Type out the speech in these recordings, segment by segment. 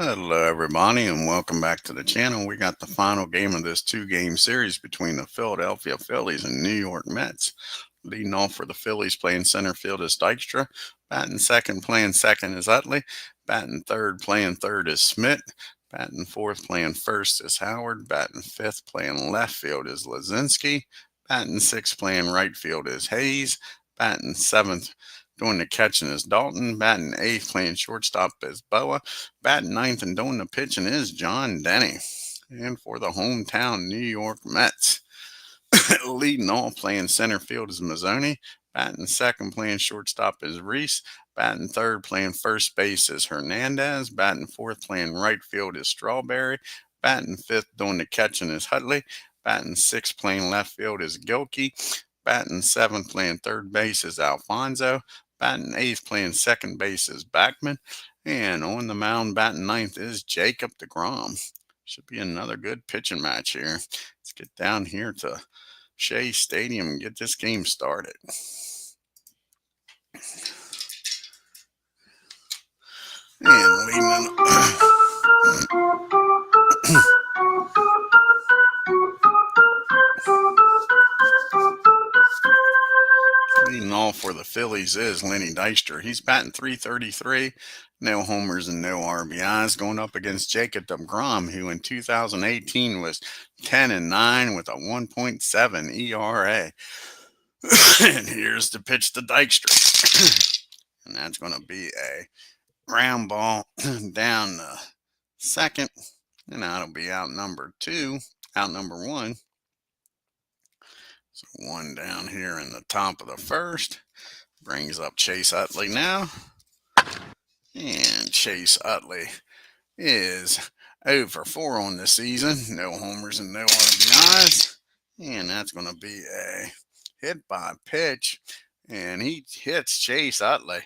Hello, everybody, and welcome back to the channel. We got the final game of this two-game series between the Philadelphia Phillies and New York Mets. Leading off for the Phillies, playing center field is Dykstra. Batting second, playing second is Utley. Batting third, playing third is Smith. Batting fourth, playing first is Howard. Batting fifth, playing left field is Lazinski. Batting sixth, playing right field is Hayes. Batting seventh, doing the catching is Dalton. Batting eighth, playing shortstop is Boa. Batting ninth and doing the pitching is John Denny. And for the hometown New York Mets, leading off playing center field is Mazzoni. Batting second, playing shortstop is Reese. Batting third, playing first base is Hernandez. Batting fourth, playing right field is Strawberry. Batting fifth, doing the catching is Hutley. Batting sixth, playing left field is Gilkey. Batting seventh, playing third base is Alfonso. Batting eighth, playing second base is Backman. And on the mound, batting ninth is Jacob deGROM. Should be another good pitching match here. Let's get down here to Shea Stadium and get this game started. And leading off for the Phillies is Lenny Dykstra. He's batting .333, no homers and no RBIs, going up against Jacob deGROM, who in 2018 was 10-9 with a 1.7 ERA. And here's the pitch to Dykstra. And that's going to be a ground ball down the second. And that'll be out number one. So one down here in the top of the first. Brings up Chase Utley now. And Chase Utley is 0 for 4 on the season. No homers and no RBIs. And that's going to be a hit by pitch. And he hits Chase Utley.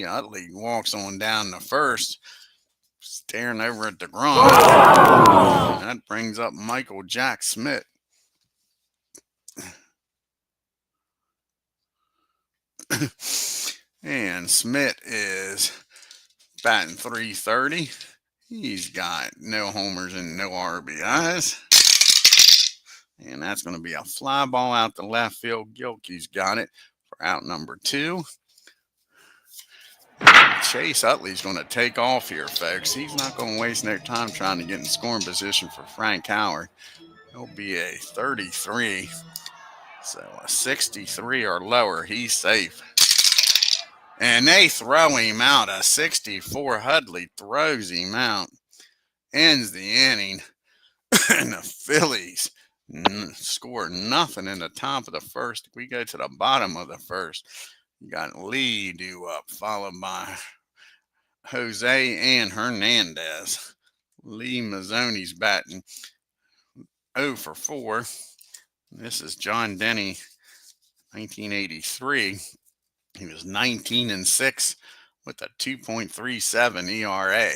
Utley walks on down the first, staring over at deGROM. That brings up Michael Jack Smith. And Smith is batting .330. He's got no homers and no RBIs. And that's going to be a fly ball out the left field. Gilkey's got it for out number 2. Chase Utley's going to take off here, folks. He's not going to waste no time trying to get in scoring position for Frank Howard. He'll be a 33. So a 63 or lower, he's safe. And they throw him out. A 64. Hudley throws him out. Ends the inning. And the Phillies score nothing in the top of the first. We go to the bottom of the first. You got Lee due up, followed by Jose and Hernandez. Lee Mazzoni's batting 0 for 4. This is John Denny, 1983. He was 19-6 with a 2.37 ERA.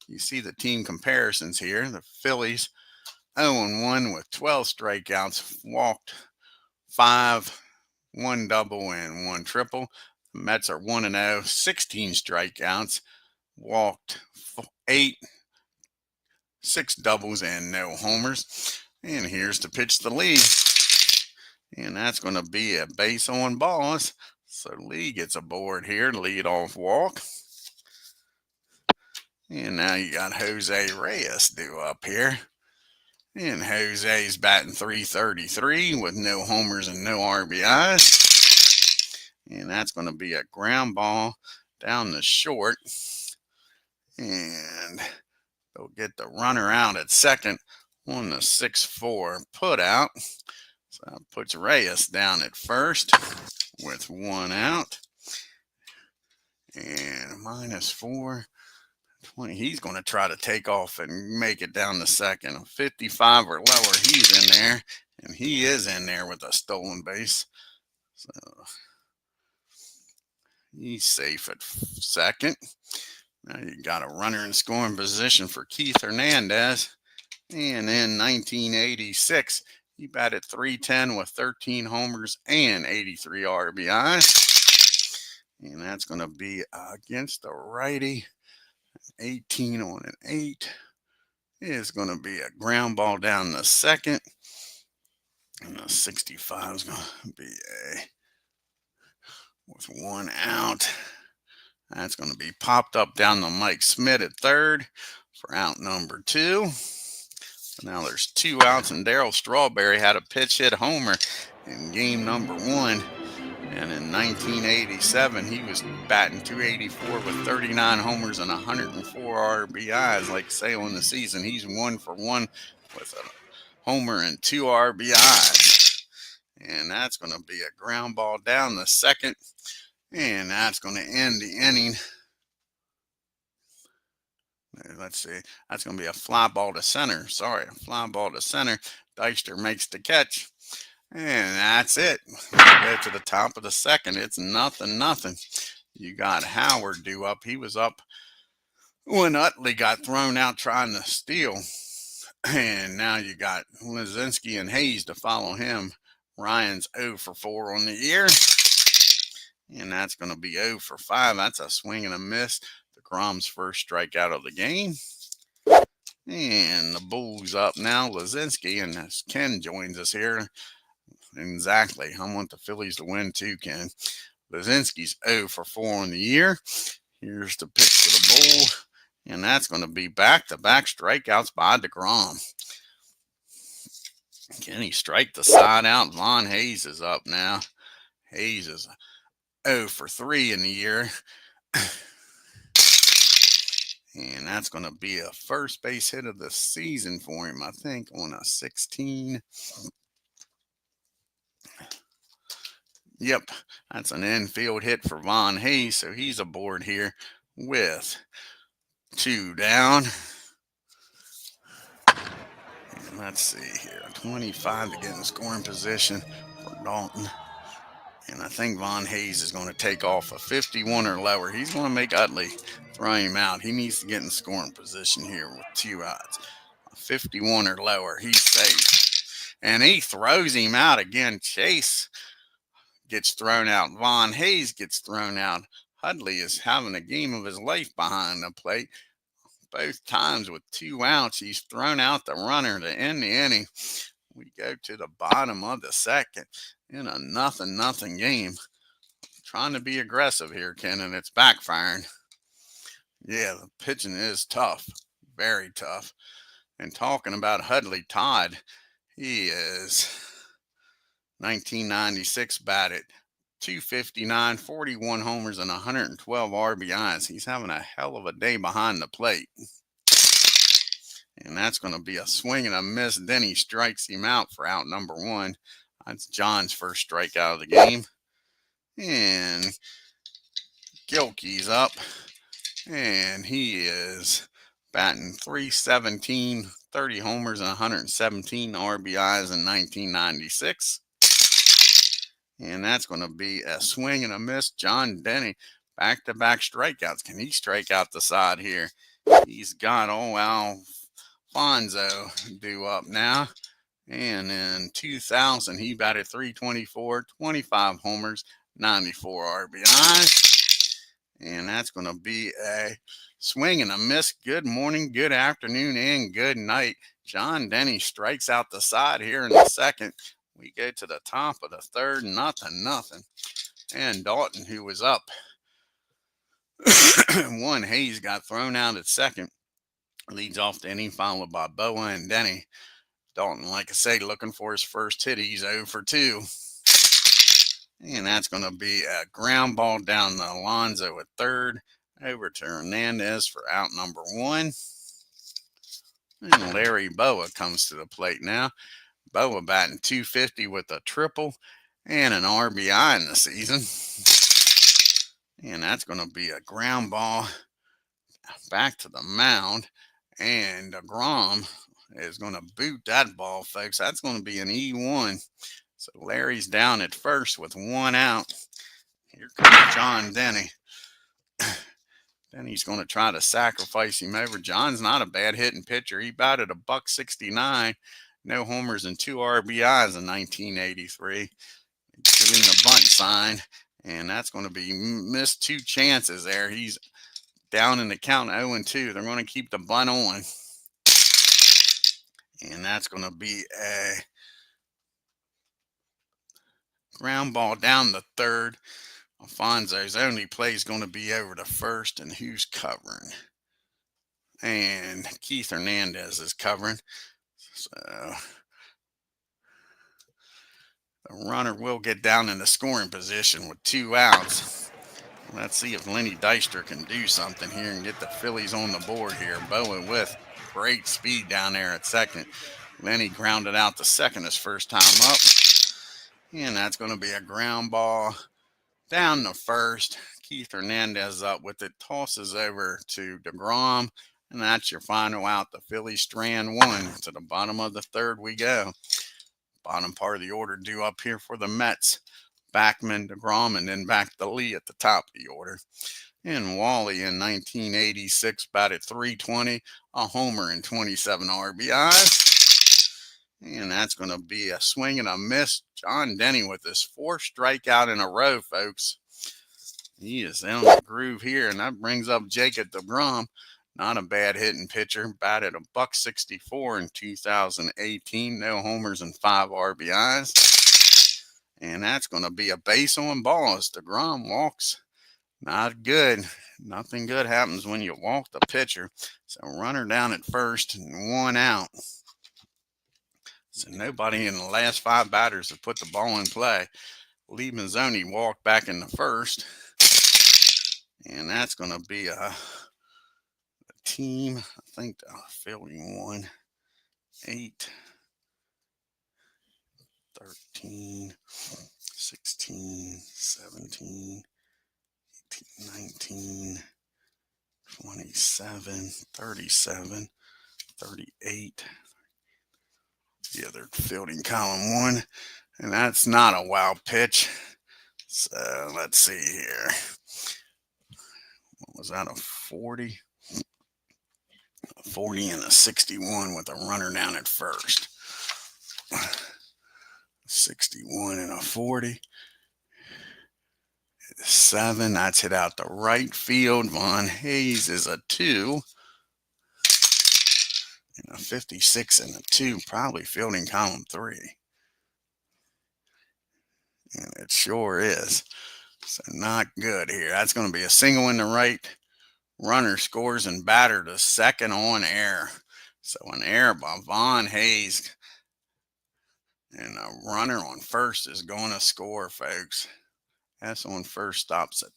You see the team comparisons here. The Phillies 0-1 with 12 strikeouts, walked 5, 1 double and 1 triple. The Mets are 1-0, 16 strikeouts, walked 8, 6 doubles and no homers. And here's to pitch the lead. And that's going to be a base on balls. So Lee gets aboard here, lead off walk. And now you got Jose Reyes due up here. And Jose's batting .333 with no homers and no RBIs. And that's going to be a ground ball down the short. And they'll get the runner out at second on the 6-4 put out. So that puts Reyes down at first with 1 out. And -4. 20. He's going to try to take off and make it down to second. 55 or lower, he's in there. And he is in there with a stolen base. So he's safe at second. Now you got a runner in scoring position for Keith Hernandez. And in 1986, he batted .310 with 13 homers and 83 RBIs. And that's going to be against the righty. 18 on an 8 is going to be a ground ball down the second. And the 65 is going to be with 1 out. That's going to be popped up down to Mike Smith at third for out number 2. Now there's 2 outs, and Darryl Strawberry had a pitch hit homer in game number 1. And in 1987, he was batting .284 with 39 homers and 104 RBIs. Like say on the season, he's 1 for 1 with a homer and 2 RBIs. And that's going to be a ground ball down the second. And that's going to end the inning. Let's see. That's going to be a fly ball to center. Sorry, a fly ball to center. Dykstra makes the catch. And that's it. We go to the top of the second. It's 0-0. You got Howard due up. He was up when Utley got thrown out trying to steal. And now you got Lazinski and Hayes to follow him. Ryan's 0 for 4 on the year. And that's going to be 0 for 5. That's a swing and a miss. DeGrom's first strikeout of the game. And the Bulls up now. Lazinski, and as Ken joins us here. Exactly. I want the Phillies to win too, Ken. Lazinski's 0 for 4 on the year. Here's the pitch to the Bull. And that's going to be back-to-back strikeouts by DeGrom. Can he strike the side out? Von Hayes is up now. Hayes is 0 for 3 in the year. And that's going to be a first base hit of the season for him, I think, on a 16. Yep, that's an infield hit for Von Hayes, so he's aboard here with 2 down. And let's see here, 25 to get in scoring position for Dalton. And I think Von Hayes is going to take off a 51 or lower. He's going to make Utley throw him out. He needs to get in scoring position here with 2 outs. A 51 or lower, he's safe. And he throws him out again. Chase gets thrown out. Von Hayes gets thrown out. Utley is having a game of his life behind the plate. Both times with 2 outs, he's thrown out the runner to end the inning. We go to the bottom of the second in a 0-0 game. Trying to be aggressive here, Ken, and it's backfiring. Yeah, the pitching is tough. Very tough. And talking about Hudley Todd, he is 1996 batted, .259, 41 homers, and 112 RBIs. He's having a hell of a day behind the plate. And that's going to be a swing and a miss. Denny strikes him out for out number 1. That's John's first strikeout of the game. And Gilkey's up. And he is batting .317, 30 homers, and 117 RBIs in 1996. And that's going to be a swing and a miss. John Denny, back-to-back strikeouts. Can he strike out the side here? He's got Alfonso due up now. And in 2000, he batted .324, 25 homers, 94 RBIs. And that's going to be a swing and a miss. Good morning, good afternoon, and good night. John Denny strikes out the side here in the second. We go to the top of the third, 0-0. And Dalton, who was up 1, Hayes got thrown out at second. Leads off the inning, followed by Boa and Denny. Dalton, like I say, looking for his first hit. He's 0 for 2. And that's going to be a ground ball down to Alonso at third. Over to Hernandez for out number 1. And Larry Boa comes to the plate now. Boa batting .250 with a triple and an RBI in the season. And that's going to be a ground ball back to the mound. And DeGrom is going to boot that ball, folks. That's going to be an E1. So Larry's down at first with 1 out. Here comes John Denny. Denny's going to try to sacrifice him over. John's not a bad hitting pitcher. He batted a .169. No homers and 2 RBIs in 1983. Giving the bunt sign. And that's going to be missed 2 chances there. He's down in the count 0-2. They're going to keep the bunt on. And that's going to be a ground ball down the third. Alfonso's only play is going to be over to first, and who's covering? And Keith Hernandez is covering. So the runner will get down in the scoring position with 2 outs. Let's see if Lenny Dykstra can do something here and get the Phillies on the board here. Bowen with great speed down there at second. Lenny grounded out to second his first time up. And that's going to be a ground ball down to first. Keith Hernandez up with it, tosses over to deGROM, and that's your final out. The Phillies strand 1. To the bottom of the third we go. Bottom part of the order due up here for the Mets. Backman, deGROM, and then back to Lee at the top of the order. And Wally in 1986 batted .320, a homer and 27 RBIs. And that's going to be a swing and a miss. John Denny with his 4th strikeout in a row, folks. He is in the groove here, and that brings up Jacob deGROM. Not a bad hitting pitcher. Batted $164 in 2018. No homers and 5 RBIs. And that's going to be a base on ball as deGROM walks. Not good. Nothing good happens when you walk the pitcher. So runner down at first and 1 out. So nobody in the last 5 batters have put the ball in play. Lee Mazzoni walked back in the first. And that's going to be a team. I think the Philly won 8, 13, 16, 17, 18, 19, 27, 37, 38. The other fielding column 1, and that's not a wild pitch. So let's see here. What was that, a 40? A 40 and a 61 with a runner down at first. 61 and a 40. 7, that's hit out to right field. Von Hayes is a 2. And a 56 and a 2, probably fielding column 3. And it sure is. So not good here. That's going to be a single in the right. Runner scores and batter to second on air. So an error by Von Hayes. And a runner on first is going to score, folks. S on first stops it.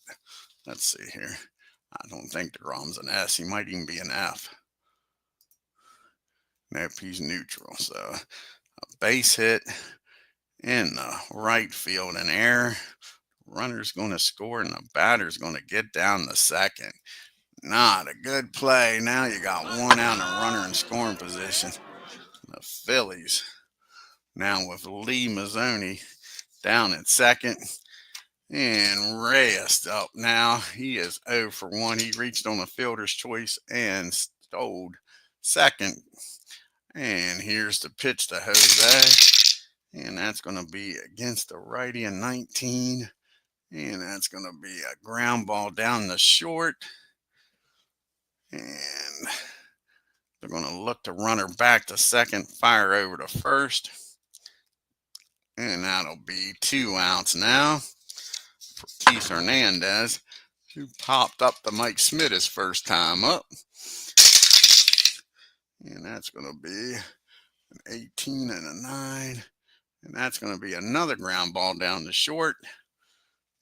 Let's see here. I don't think deGROM's an S. He might even be an F. Nope, he's neutral. So a base hit in the right field, an error. Runner's going to score, and the batter's going to get down the second. Not a good play. Now you got 1 out and a runner in scoring position. The Phillies now with Lee Mazzoni down at second. And Reyes up now. He is 0 for 1. He reached on the fielder's choice and stole second. And here's the pitch to Jose. And that's going to be against the righty in 19. And that's going to be a ground ball down the short. And they're going to look to runner back to second, fire over to first. And that'll be 2 outs now for Keith Hernandez, who popped up to Mike Smith his first time up. And that's going to be an 18 and a 9. And that's going to be another ground ball down the short.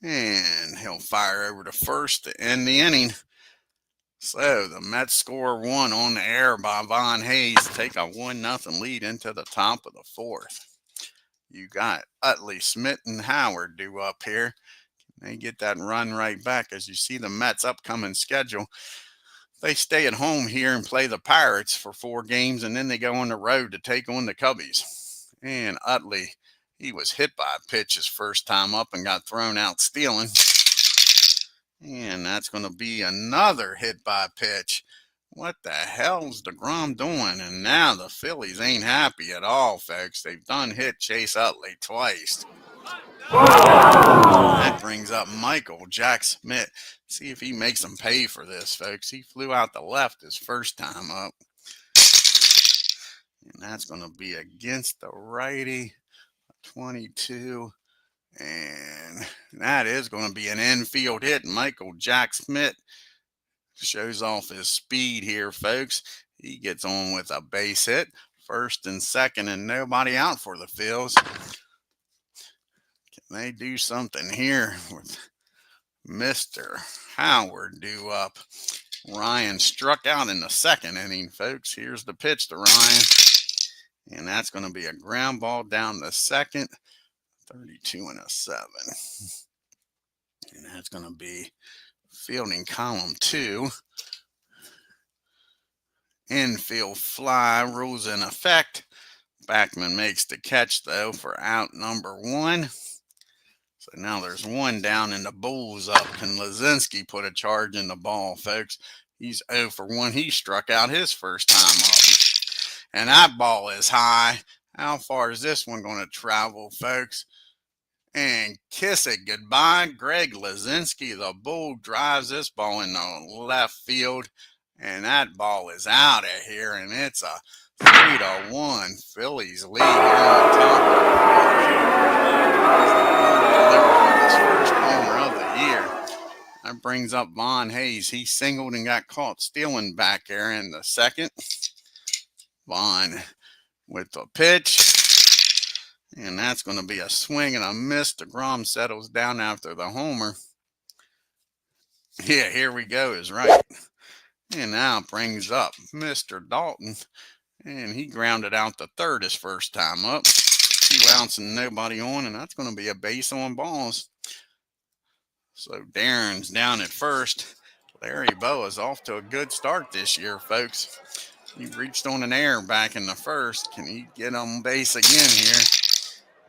And he'll fire over to first to end the inning. So the Mets score 1 on the air by Von Hayes, take a 1-0 lead into the top of the 4th. You got Utley, Smith, and Howard due up here. They get that run right back. As you see the Mets' upcoming schedule, they stay at home here and play the Pirates for 4 games, and then they go on the road to take on the Cubbies. And Utley, he was hit by a pitch his first time up and got thrown out stealing. And that's going to be another hit by pitch. What the hell's deGROM doing? And now the Phillies ain't happy at all, folks. They've done hit Chase Utley twice. That brings up Michael Jack Smith. See if he makes him pay for this, folks. He flew out the left his first time up. And that's going to be against the righty. 22. And that is going to be an infield hit. Michael Jack Smith shows off his speed here, folks. He gets on with a base hit. First and second, and nobody out for the Phillies. Can they do something here with Mr. Howard due up? Ryan struck out in the second inning, folks. Here's the pitch to Ryan. And that's going to be a ground ball down the second. 32 and a 7. And that's going to be fielding column 2. Infield fly rules in effect. Backman makes the catch, though, for out number 1. So now there's one down and the Bulls up. Can Lazinski put a charge in the ball, folks? He's 0 for 1. He struck out his first time up. And that ball is high. How far is this one going to travel, folks? And kiss it goodbye. Greg Lazinski, the Bull, drives this ball in the left field. And that ball is out of here. And it's a 3-1 Phillies lead here on the top of the field. His first homer of the year. That brings up Von Hayes. He singled and got caught stealing back there in the second. Vaughn with the pitch. And that's going to be a swing and a miss. DeGROM settles down after the homer. Yeah, here we go is right. And now brings up Mr. Dalton. And he grounded out the third his first time up. 2 outs and nobody on. And that's going to be a base on balls. So Darren's down at first. Larry Boa is off to a good start this year, folks. He reached on an error back in the first. Can he get on base again here?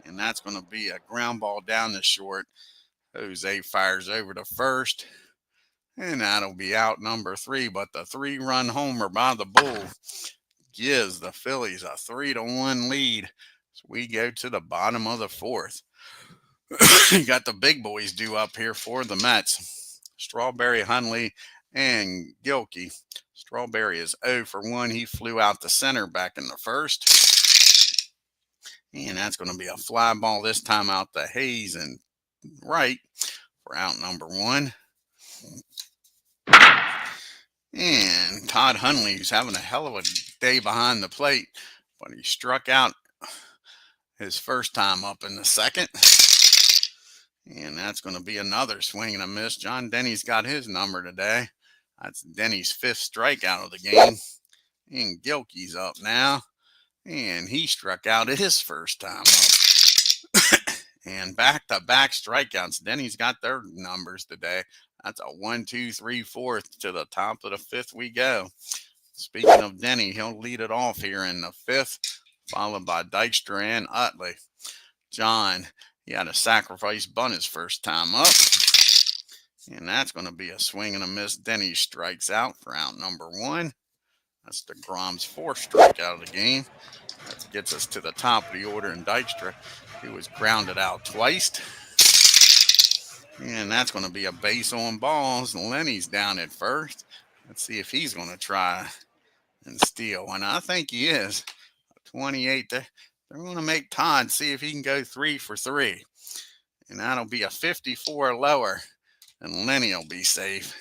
And that's going to be a ground ball down the short. Jose fires over to first. And that'll be out number 3. But the 3-run homer by the Bull gives the Phillies a 3-1 lead. So we go to the bottom of the 4th. You got the big boys due up here for the Mets. Strawberry, Hundley, and Gilkey. Strawberry is 0 for 1. He flew out the center back in the first. And that's going to be a fly ball this time out to Hayes and right for out number 1. And Todd Hundley, who's having a hell of a day behind the plate, but he struck out his first time up in the second. And that's going to be another swing and a miss. John Denny's got his number today. That's Denny's 5th strikeout of the game. And Gilkey's up now. And he struck out his first time up. And back-to-back strikeouts. Denny's got their numbers today. That's a 1, 2, 3, 4 to the top of the 5th we go. Speaking of Denny, he'll lead it off here in the 5th, followed by Dykstra and Utley. John, he had a sacrifice bunt his first time up. And that's going to be a swing and a miss. Denny strikes out for out number 1. That's DeGrom's 4th strikeout of the game. That gets us to the top of the order in Dykstra. He was grounded out twice. And that's going to be a base on balls. Lenny's down at first. Let's see if he's going to try and steal. And I think he is. 28. They're going to make Todd see if he can go 3 for 3. And that'll be a 54 lower. And Lenny will be safe.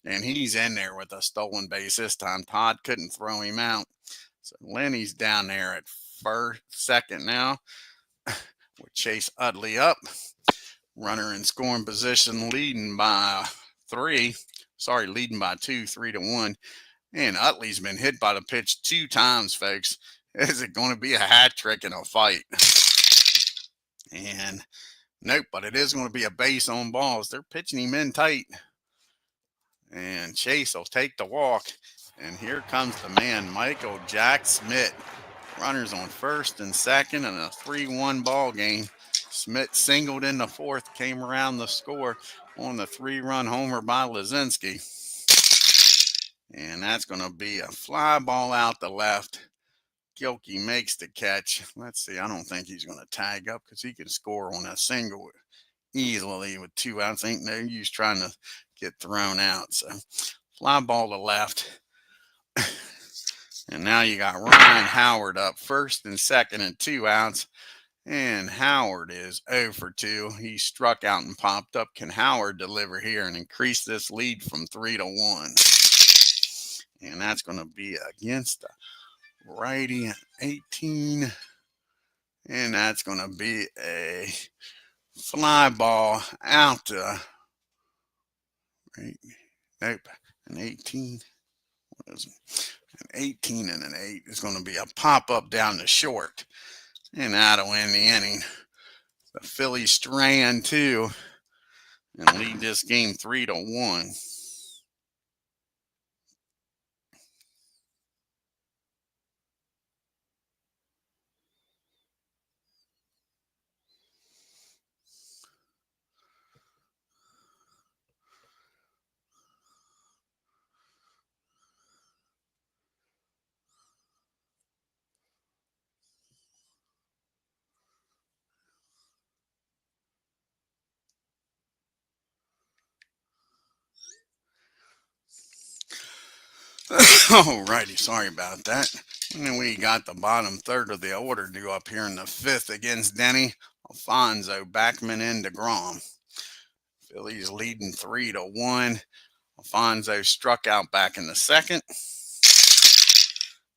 And he's in there with a stolen base this time. Todd couldn't throw him out. So Lenny's down there at second now with Chase Utley up. Runner in scoring position, leading by 2, 3-1. And Utley's been hit by the pitch 2 times, folks. Is it going to be a hat trick in a fight? And nope, but it is going to be a base on balls. They're pitching him in tight. And Chase will take the walk. And here comes the man, Michael Jack Smith. Runners on first and second in a 3-1 ball game. Smith singled in the 4th, came around the score on the 3-run homer by Lazinski. And that's going to be a fly ball out the left. Gilkey makes the catch. Let's see. I don't think he's going to tag up because he can score on a single easily with 2 outs. Ain't no use trying to get thrown out. So fly ball to left. And now you got Ryan Howard up first and second and 2 outs. And Howard is 0 for 2. He struck out and popped up. Can Howard deliver here and increase this lead from 3-1? And that's going to be against the righty at 18. And that's going to be a fly ball out to, right? Nope, an 18. What is it? An 18 and an 8 is going to be a pop up down the short. And that'll end the inning. The Phillies strand 2 and lead this game 3-1. Alrighty, sorry about that. And then we got the bottom third of the order due up here in the 5th against Denny, Alfonso, Backman, and deGROM. Phillies leading 3-1. Alfonso struck out back in the 2nd.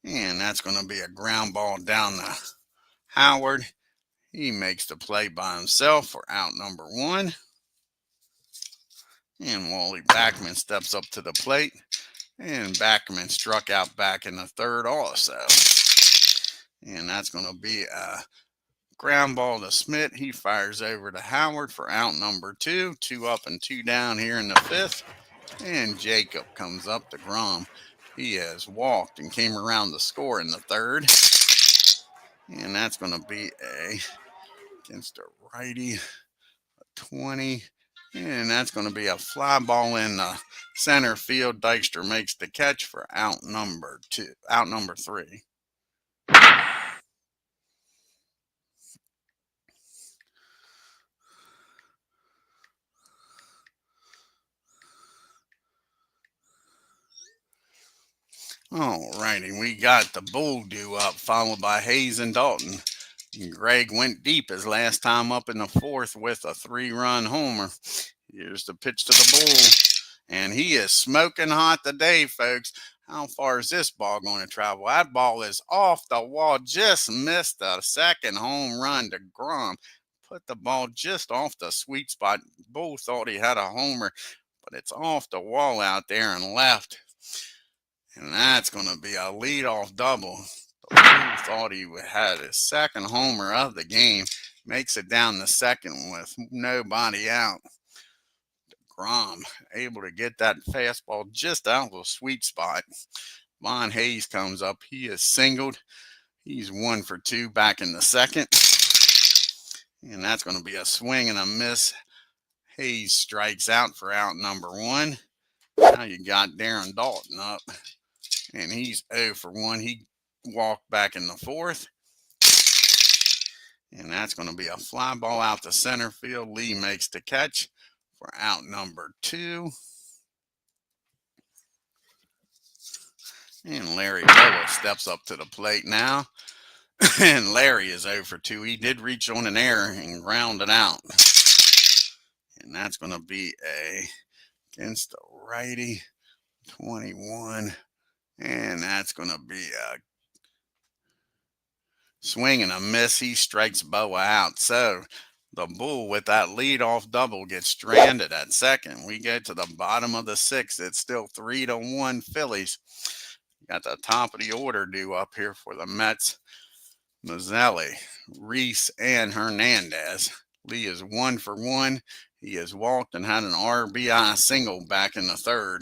And that's going to be a ground ball down to Howard. He makes the play by himself for out number 1. And Wally Backman steps up to the plate. And Backman struck out back in the 3rd also. And that's going to be a ground ball to Smith. He fires over to Howard for out number 2. 2 up and 2 down here in the 5th. And Jacob comes up to deGROM. He has walked and came around to score in the 3rd. And that's going to be against a righty, a 20. And that's going to be a fly ball in the center field. Dykstra makes the catch for out number 3. All righty, we got the bull due up, followed by Hayes and Dalton. Greg went deep his last time up in the 4th with a 3-run homer. Here's the pitch to the bull, and he is smoking hot today, folks. How far is this ball going to travel? That ball is off the wall. Just missed the 2nd home run to deGROM. Put the ball just off the sweet spot. Bull thought he had a homer, but it's off the wall out there and left. And that's going to be a leadoff double. The Bull thought he had his 2nd homer of the game. Makes it down the 2nd with nobody out. deGROM able to get that fastball just out of the sweet spot. Von Hayes comes up. He is singled. He's 1 for 2 back in the 2nd. And that's going to be a swing and a miss. Hayes strikes out for out number 1. Now you got Darren Dalton up. And he's 0 for 1. He walked back in the 4th. And that's going to be a fly ball out to center field. Lee makes the catch for out number 2. And Larry Boa steps up to the plate now. And Larry is 0 for 2. He did reach on an error and ground it out. And that's going to be against the righty, 21. And that's going to be a swing and a miss. He strikes Boa out. So the Bull with that leadoff double gets stranded at 2nd. We go to the bottom of the 6th. It's still 3-1 Phillies. Got the top of the order due up here for the Mets. Mazzelli, Reese, and Hernandez. Lee is 1 for 1. He has walked and had an RBI single back in the 3rd.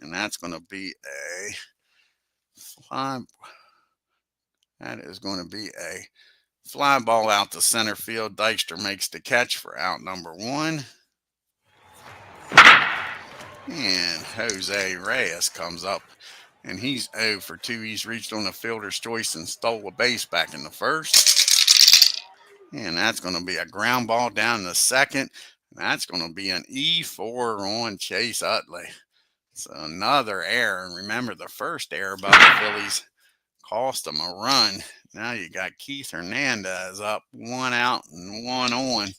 And that's going to be a fly. That is going to be a fly ball out to center field. Dykstra makes the catch for out number 1. And Jose Reyes comes up. And he's 0 for 2. He's reached on the fielder's choice and stole a base back in the first. And that's going to be a ground ball down the second. And that's going to be an E4 on Chase Utley. So another error. And remember, the first error by the Phillies cost them a run. Now you got Keith Hernandez up, 1 out and 1 on.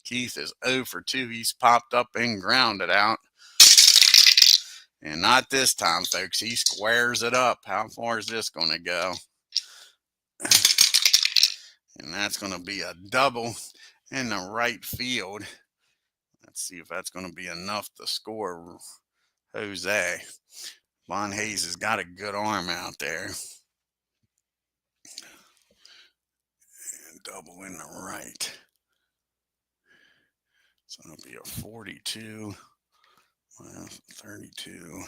Keith is 0 for 2. He's popped up and grounded out. And not this time, folks. He squares it up. How far is this going to go? And that's going to be a double in the right field. Let's see if that's going to be enough to score Jose. Von Hayes has got a good arm out there. And double in the right. So it'll be a 42. Well, 32.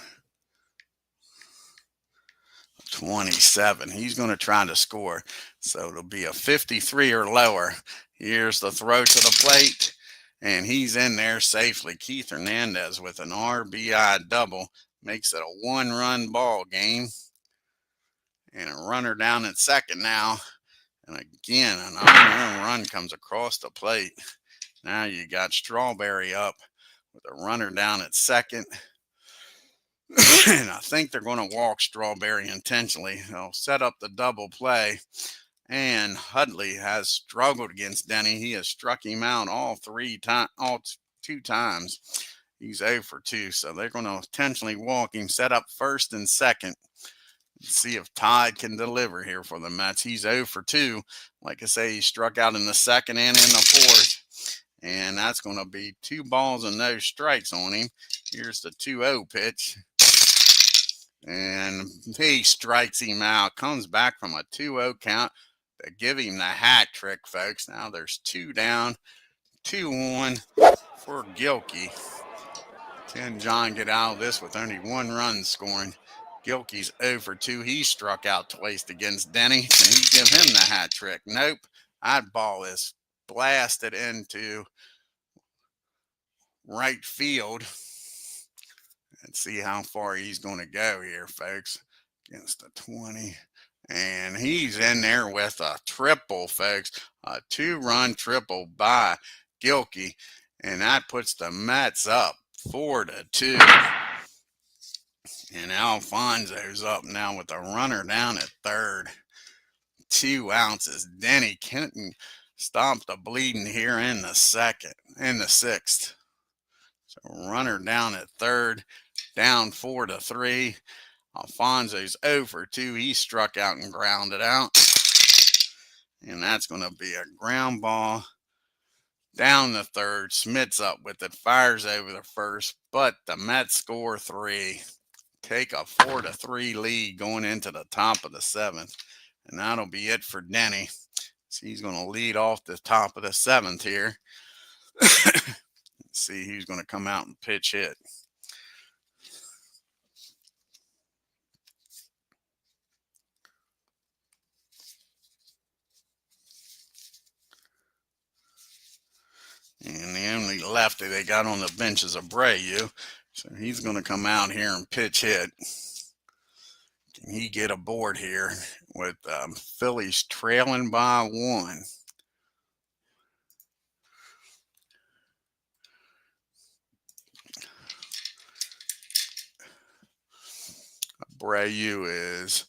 27. He's going to try to score. So it'll be a 53 or lower. Here's the throw to the plate. And he's in there safely. Keith Hernandez with an RBI double makes it a 1-run ball game. And a runner down at second now. And again, an unearned run comes across the plate. Now you got Strawberry up with a runner down at second. And I think they're going to walk Strawberry intentionally. They'll set up the double play. And Hudley has struggled against Denny. He has struck him out all 2 times. He's 0 for 2. So they're going to intentionally walk him, set up first and second. See if Todd can deliver here for the Mets. He's 0 for 2. Like I say, he struck out in the second and in the fourth. And that's going to be 2 balls and no strikes on him. Here's the 2-0 pitch. And he strikes him out. Comes back from a 2-0 count to give him the hat trick, folks. Now there's 2 down, 2 on for Gilkey. Can John get out of this with only 1 run scoring? Gilkey's 0 for 2. He struck out twice against Denny. Can he give him the hat trick? Nope. That ball is blasted into right field. Let's see how far he's going to go here, folks. Against the 20. And he's in there with a triple, folks. A 2-run triple by Gilkey. And that puts the Mets up 4-2. And Alfonso's up now with a runner down at third. 2 ounces. Denny Kenton stopped the bleeding here in the sixth. So runner down at third, down 4-3. Alfonso's 0 for 2. He struck out and grounded out. And that's going to be a ground ball down the third. Smith's up with it, fires over the first, but the Mets score 3. Take a 4-3 lead going into the top of the 7th. And that'll be it for Denny. So he's going to lead off the top of the 7th here. Let's see who's going to come out and pitch hit. And the only lefty they got on the bench is Abreu. So he's going to come out here and pitch hit. Can he get aboard here with Phillies trailing by 1? Abreu is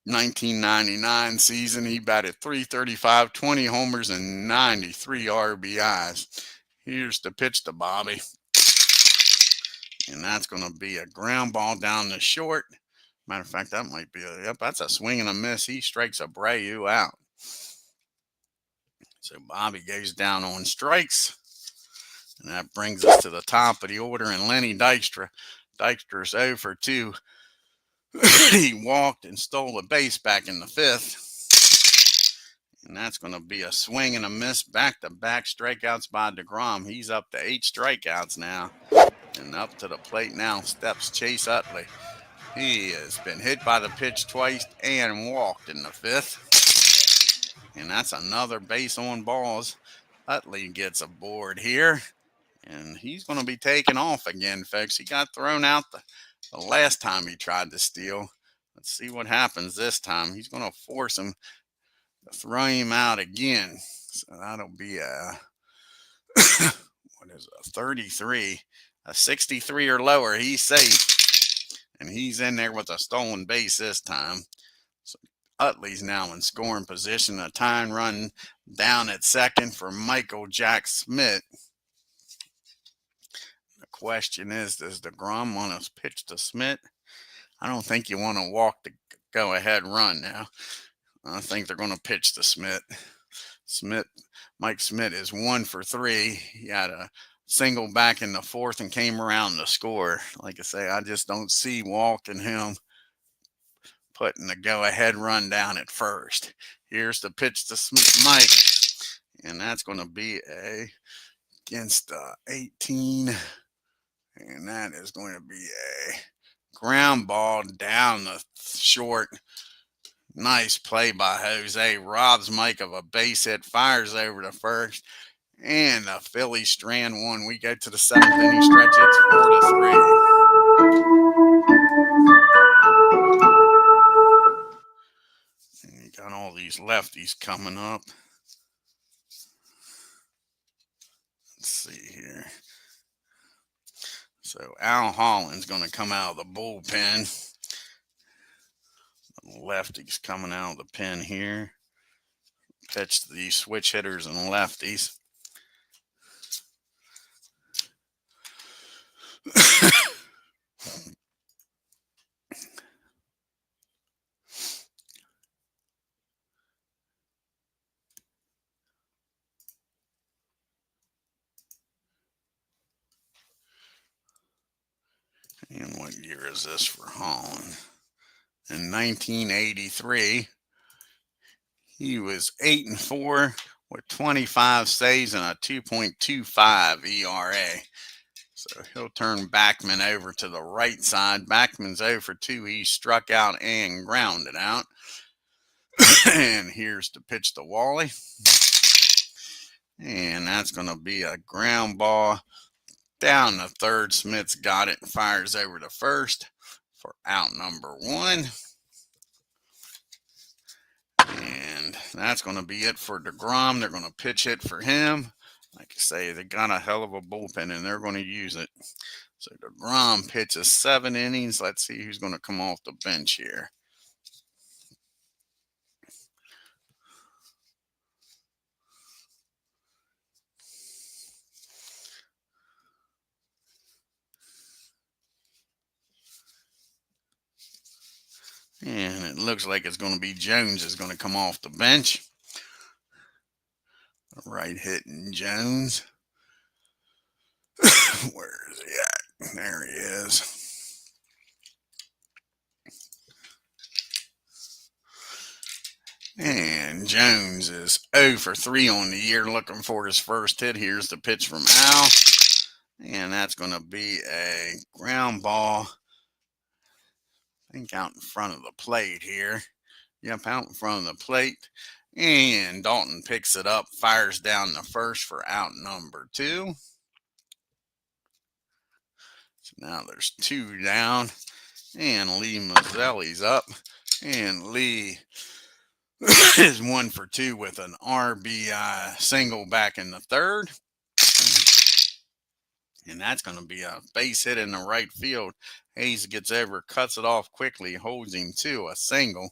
1999 season. He batted .335, 20 homers, and 93 RBIs. Here's the pitch to Bobby. And that's going to be a ground ball down the short. Matter of fact, that might be that's a swing and a miss. He strikes Abreu out. So Bobby goes down on strikes. And that brings us to the top of the order. And Lenny Dykstra. Dykstra's 0 for 2. He walked and stole a base back in the 5th. And that's going to be a swing and a miss. Back-to-back strikeouts by deGROM. He's up to 8 strikeouts now. And up to the plate now steps Chase Utley. He has been hit by the pitch twice and walked in the 5th. And that's another base on balls. Utley gets aboard here. And he's going to be taken off again, folks. He got thrown out the the last time he tried to steal. Let's see what happens this time. He's going to force him to throw him out again. So that'll be a what is it, a 33, a 63 or lower. He's safe, and he's in there with a stolen base this time. So Utley's now in scoring position. A tying run down at second for Michael Jack Smith. The question is, does deGROM want to pitch to Smith? I don't think you want to walk the go-ahead run now. I think they're going to pitch to Smith. Mike Smith is 1 for 3. He had a single back in the fourth and came around to score. Like I say, I just don't see walking him putting the go-ahead run down at first. Here's the pitch to Mike, and that's going to be against 18, and that is going to be a ground ball down the short. Nice play by Jose. Robs Mike of a base hit, fires over to first, and the Phillies strand one. We go to the 7th inning stretch. It's 4-3. And you got all these lefties coming up. Let's see here. So Al Holland's going to come out of the bullpen. Lefties coming out of the pen here. Pitch to these switch hitters and lefties. And what year is this for Holland? In 1983, he was 8-4 with 25 saves and a 2.25 ERA. So he'll turn Backman over to the right side. Backman's 0 for 2. He struck out and grounded out. And here's the pitch to Wally. And that's going to be a ground ball down the third. Smith's got it and fires over to first for out number 1. And that's going to be it for deGROM. They're going to pitch hit for him. Like I say, they got a hell of a bullpen, and they're going to use it. So deGROM pitches 7 innings. Let's see who's going to come off the bench here. And it looks like it's going to be Jones is going to come off the bench. Right hitting Jones. Where is he at? There he is. And Jones is 0 for 3 on the year, looking for his first hit. Here's the pitch from Al. And that's going to be a ground ball. I think out in front of the plate here. Yep, out in front of the plate. And Dalton picks it up, fires down the first for out number 2. So now there's 2 down. And Lee Mazzelli's up. And Lee is 1 for 2 with an RBI single back in the third. And that's going to be a base hit in the right field. Hayes gets over, cuts it off quickly, holds him to a single.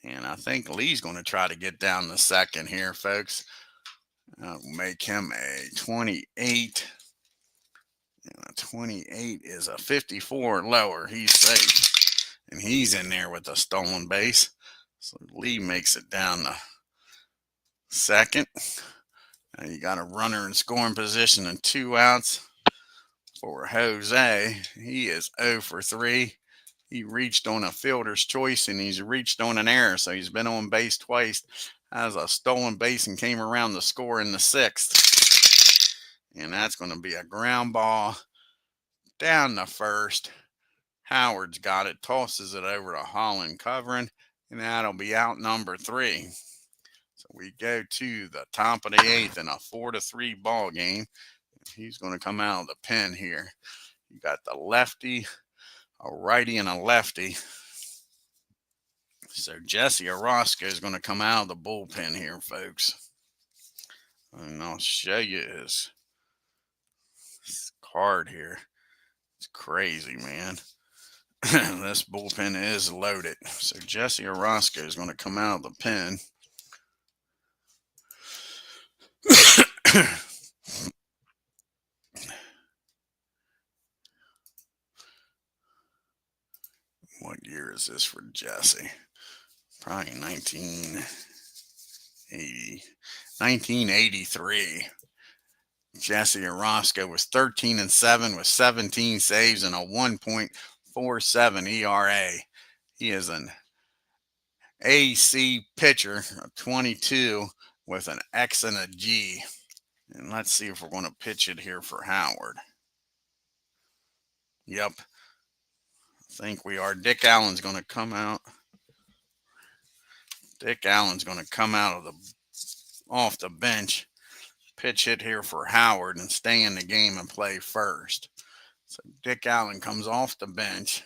And I think Lee's going to try to get down the second here, folks. Make him a 28. And a 28 is a 54 lower. He's safe. And he's in there with a stolen base. So Lee makes it down the second. Now you got a runner in scoring position and 2 outs for Jose. He is 0 for 3. He reached on a fielder's choice, and he's reached on an error. So he's been on base twice, has a stolen base, and came around to score in the 6th. And that's going to be a ground ball down the first. Howard's got it, tosses it over to Holland covering, and that'll be out number 3. So we go to the top of the 8th in a 4-3 ball game. He's going to come out of the pen here. You got the lefty, a righty, and a lefty. So Jesse Orozco is going to come out of the bullpen here, folks. And I'll show you his card here. It's crazy, man. This bullpen is loaded. So Jesse Orozco is going to come out of the pen. What year is this for Jesse? Probably 1983. Jesse Orozco was 13-7 with 17 saves and a 1.47 ERA. He is an AC pitcher, a 22 with an X and a G. And let's see if we're going to pitch it here for Howard. Yep. I think we are. Dick Allen's going to come out. Dick Allen's going to come out of off the bench, pitch hit here for Howard, and stay in the game and play first. So Dick Allen comes off the bench.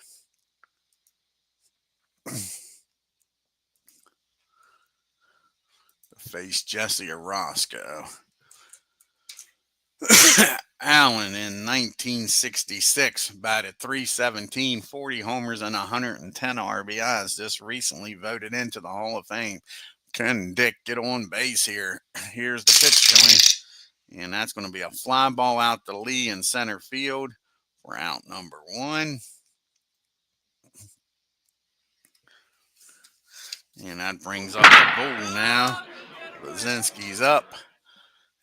To face Jesse Orozco. Allen in 1966 batted .317, 40 homers, and 110 RBIs. Just recently voted into the Hall of Fame. Can Dick get on base here? Here's the pitch to him. And that's going to be a fly ball out to Lee in center field for out number 1. And that brings up the bull now. Lazinski's up.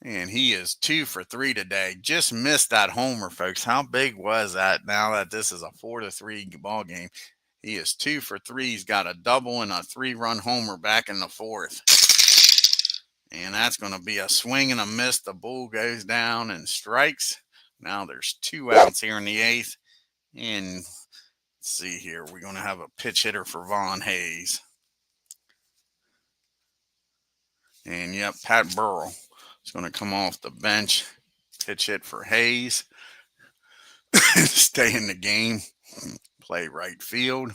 And he is 2 for 3 today. Just missed that homer, folks. How big was that now that this is a 4-3 ball game? He is 2 for 3. He's got a double and a 3-run homer back in the 4th. And that's going to be a swing and a miss. The bull goes down and strikes. Now there's 2 outs here in the 8th. And let's see here. We're going to have a pitch hitter for Von Hayes. And, yep, Pat Burrell is going to come off the bench. Pitch hit for Hayes. Stay in the game. Play right field.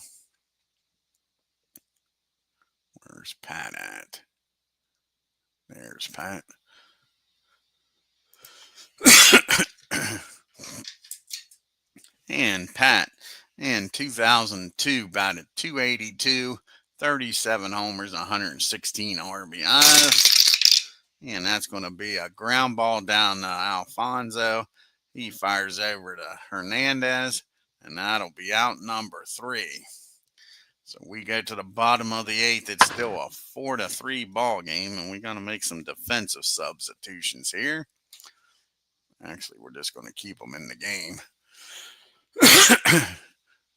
Where's Pat at? There's Pat. And Pat in 2002 batted .282, 37 homers, 116 RBIs. And that's going to be a ground ball down to Alfonso. He fires over to Hernandez, and that'll be out number 3. So we go to the bottom of the 8th. It's still a 4-3 ball game, and we got to make some defensive substitutions here. Actually, we're just going to keep them in the game.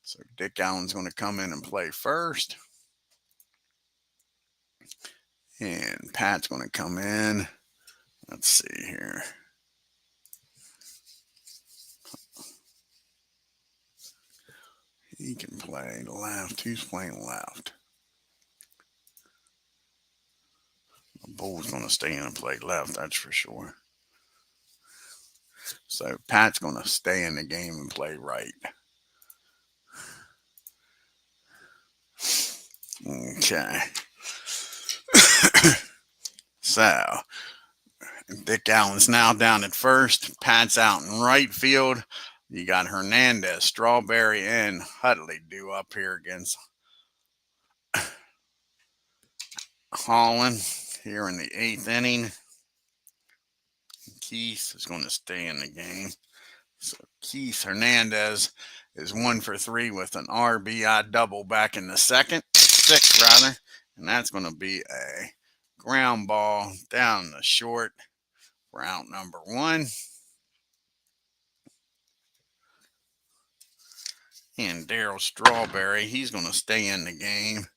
So Dick Allen's going to come in and play first. And Pat's going to come in. Let's see here. He can play left. Who's playing left? The bull's going to stay in and play left, that's for sure. So Pat's going to stay in the game and play right. Okay. So Dick Allen's now down at first. Pat's out in right field. You got Hernandez, Strawberry, and Hutley due up here against Holland here in the 8th inning. Keith is going to stay in the game. So Keith Hernandez is 1 for 3 with an RBI double back in the 6th rather. And that's going to be a ground ball down the short for out number 1. And Darryl Strawberry, he's going to stay in the game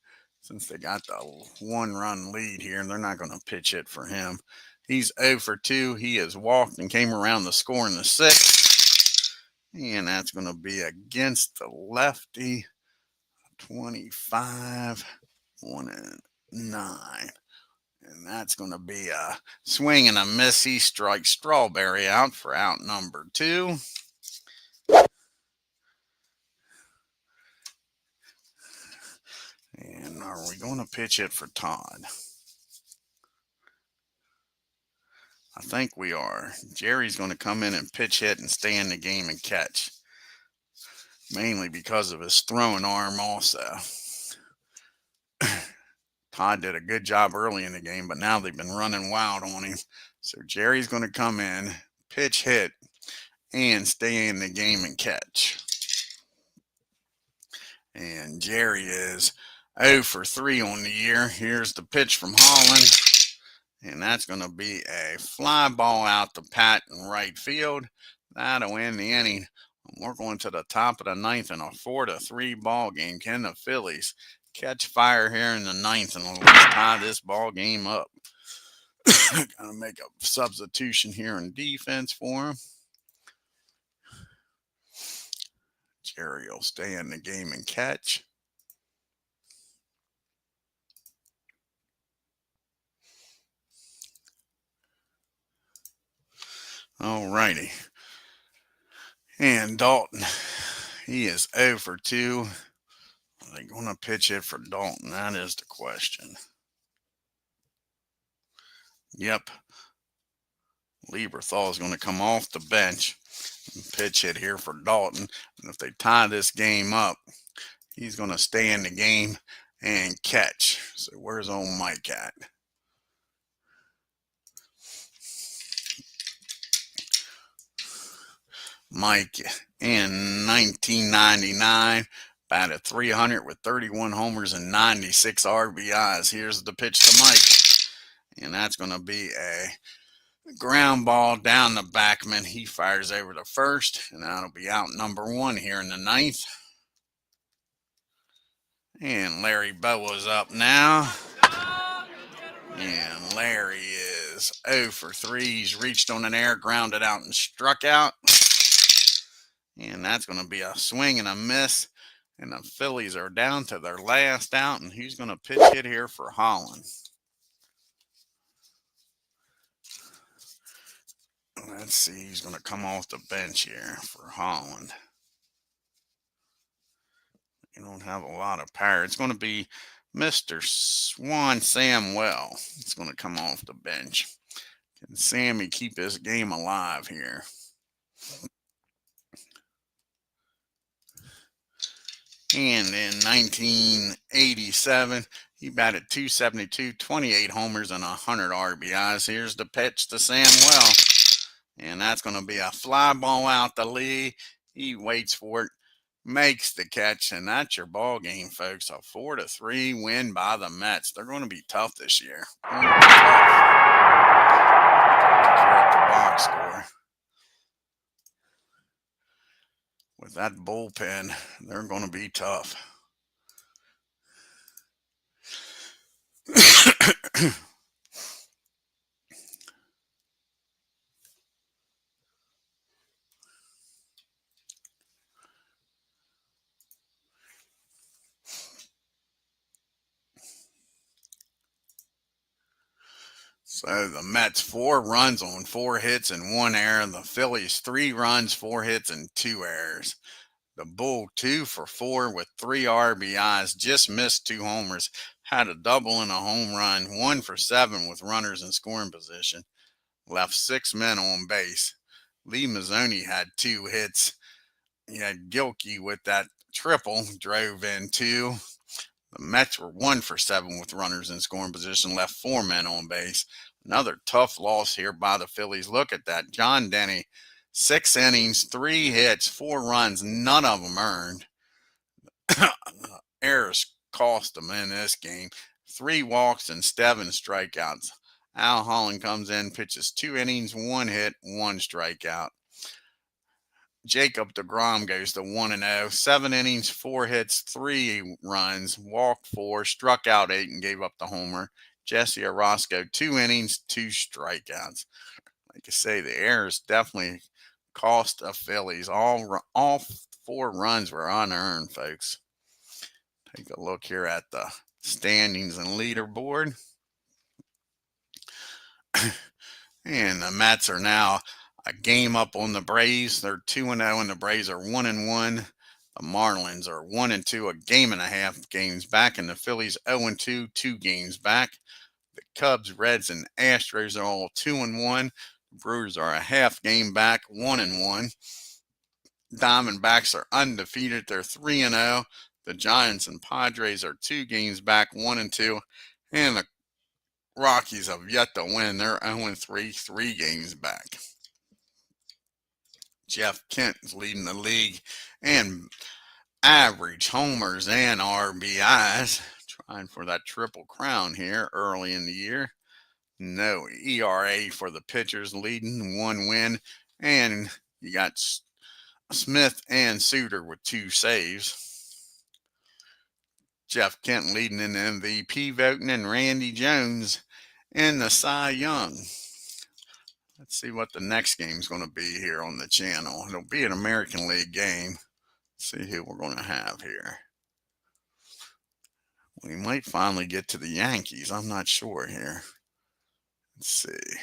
since they got the 1-run lead here, and they're not going to pitch it for him. He's 0 for 2. He has walked and came around the score in the 6th. And that's going to be against the lefty. 25, 1-9. And that's going to be a swing and a miss. He strikes Strawberry out for out number 2. they going to pitch hit for Todd? I think we are. Jerry's going to come in and pitch hit and stay in the game and catch. Mainly because of his throwing arm also. Todd did a good job early in the game, but now they've been running wild on him. So Jerry's going to come in, pitch hit, and stay in the game and catch. And Jerry is 0 for 3 on the year. Here's the pitch from Holland. And that's going to be a fly ball out to Pat in right field. That'll end the inning. We're going to the top of the ninth in a 4-3 ball game. Can the Phillies catch fire here in the ninth and at least tie this ball game up? Gonna make a substitution here in defense for him. Jerry will stay in the game and catch. All righty. And Dalton, he is 0 for 2. Are they going to pitch it for Dalton? That is the question. Yep. Lieberthal is going to come off the bench and pitch it here for Dalton. And if they tie this game up, he's going to stay in the game and catch. So where's old Mike at? Mike in 1999 batted .300 with 31 homers and 96 RBIs. Here's the pitch to Mike. And that's going to be a ground ball down the backman. He fires over to first, and that'll be out number 1 here in the ninth. And Larry Bowa's up now. And Larry is 0 for 3. He's reached on an air, grounded out, and struck out. And that's going to be a swing and a miss. And the Phillies are down to their last out. And who's going to pitch hit here for Holland? Let's see who's going to come off the bench here for Holland. You don't have a lot of power. It's going to be Mr. Swan Samwell. It's going to come off the bench. Can Sammy keep his game alive here? And in 1987, he batted .272, 28 homers, and 100 RBIs. Here's the pitch to Samwell. And that's going to be a fly ball out to Lee. He waits for it, makes the catch, and that's your ball game, folks. A 4-3 win by the Mets. They're going to be tough this year. Here at the box score. With that bullpen, they're going to be tough. So the Mets 4 runs on 4 hits and 1 error. The Phillies 3 runs, 4 hits, and 2 errors. The Bull 2 for 4 with 3 RBIs, just missed 2 homers, had a double and a home run, 1 for 7 with runners in scoring position, left 6 men on base. Lee Mazzoni had 2 hits. He had Gilkey with that triple, drove in 2. The Mets were 1 for 7 with runners in scoring position, left 4 men on base. Another tough loss here by the Phillies. Look at that. John Denny, 6 innings, 3 hits, 4 runs, none of them earned. Errors cost them in this game. 3 walks and 7 strikeouts. Al Holland comes in, pitches 2 innings, 1 hit, 1 strikeout. Jacob deGROM goes to 1-0, 7 innings, 4 hits, 3 runs, walked 4, struck out 8, and gave up the homer. Jesse Orosco, 2 innings, 2 strikeouts. Like I say, the errors definitely cost the Phillies. All 4 runs were unearned, folks. Take a look here at the standings and leaderboard. And the Mets are now a game up on the Braves. They're 2-0, and the Braves are 1-1. The Marlins are 1-2, a game and a half games back, and the Phillies 0-2, 2 games back. The Cubs, Reds, and Astros are all 2-1. The Brewers are a half game back, 1-1. Diamondbacks are undefeated. They're 3-0. The Giants and Padres are 2 games back, 1-2. And the Rockies have yet to win. They're 0-3, 3 games back. Jeff Kent is leading the league and average homers and RBIs. Trying for that triple crown here early in the year. No ERA for the pitchers, leading 1 win. And you got Smith and Suter with 2 saves. Jeff Kent leading in the MVP voting, and Randy Jones in the Cy Young. Let's see what the next game is going to be here on the channel. It'll be an American League game. Let's see who we're going to have here. We might finally get to the Yankees. I'm not sure here. Let's see.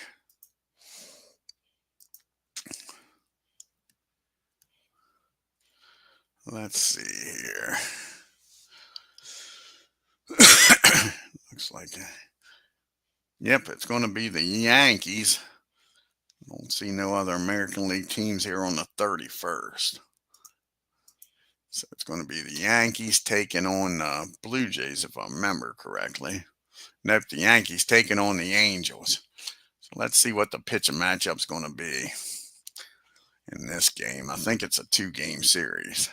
Let's see here. Looks like, yep, it's going to be the Yankees. Don't see no other American League teams here on the 31st. So it's going to be the Yankees taking on the Blue Jays, if I remember correctly. Nope, the Yankees taking on the Angels. So let's see what the pitching matchup's going to be in this game. I think it's a 2-game series.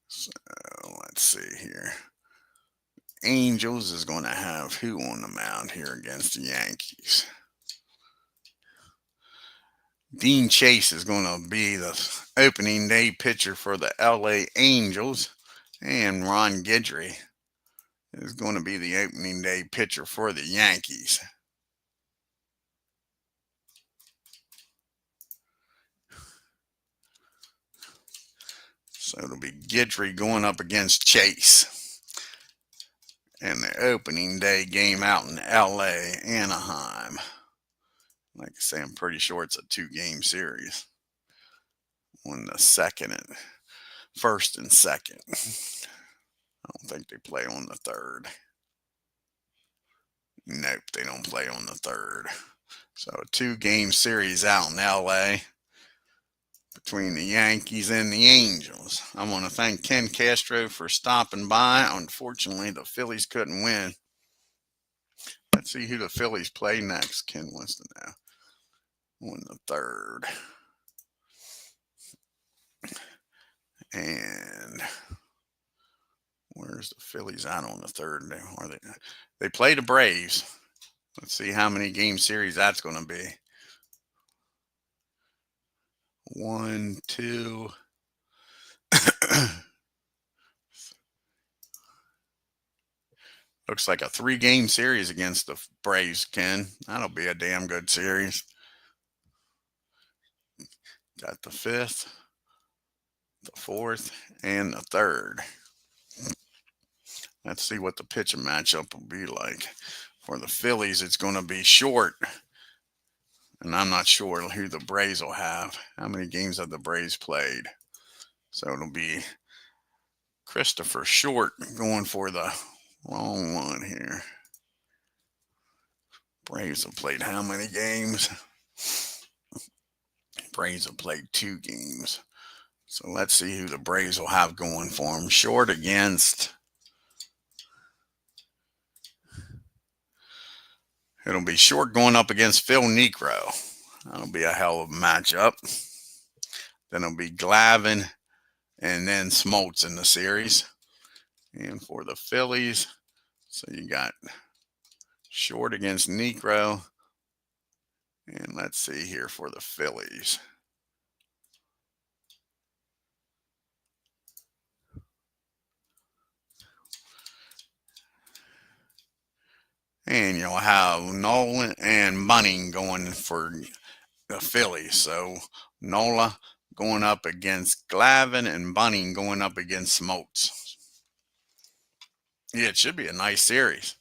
So let's see here. Angels is going to have who on the mound here against the Yankees? Dean Chase is going to be the opening day pitcher for the LA Angels, and Ron Guidry is going to be the opening day pitcher for the Yankees. So it'll be Guidry going up against Chase. And the opening day game out in LA, Anaheim. Like I say, I'm pretty sure it's a 2-game series. On the first and second. I don't think they play on the third. Nope, they don't play on the third. So a 2-game series out in LA between the Yankees and the Angels. I want to thank Ken Castro for stopping by. Unfortunately, the Phillies couldn't win. Let's see who the Phillies play next. Ken wants to know. On the third. And where's the Phillies out on the third? They play the Braves. Let's see how many game series that's going to be. 1, 2. Looks like a 3-game series against the Braves, Ken. That'll be a damn good series. Got the 5th, the 4th, and the 3rd. Let's see what the pitching matchup will be like. For the Phillies, it's going to be short. And I'm not sure who the Braves will have. How many games have the Braves played? So it'll be Christopher Short going for the wrong one here. Braves have played how many games? Braves have played 2 games. So let's see who the Braves will have going for them. Short against... It'll be Short going up against Phil Niekro. That'll be a hell of a matchup. Then it'll be Glavine and then Smoltz in the series. And for the Phillies, so you got Short against Niekro. And let's see here for the Phillies. And you'll have Nolan and Bunning going for the Phillies. So Nola going up against Glavine and Bunning going up against Smoltz. Yeah, it should be a nice series.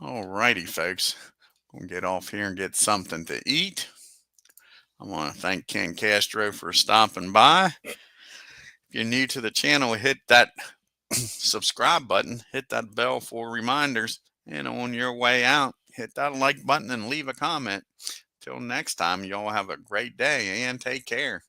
All righty, folks. We'll get off here and get something to eat. I want to thank Ken Castro for stopping by. If you're new to the channel, hit that subscribe button, hit that bell for reminders, and on your way out, hit that like button and leave a comment. Till next time, y'all have a great day and take care.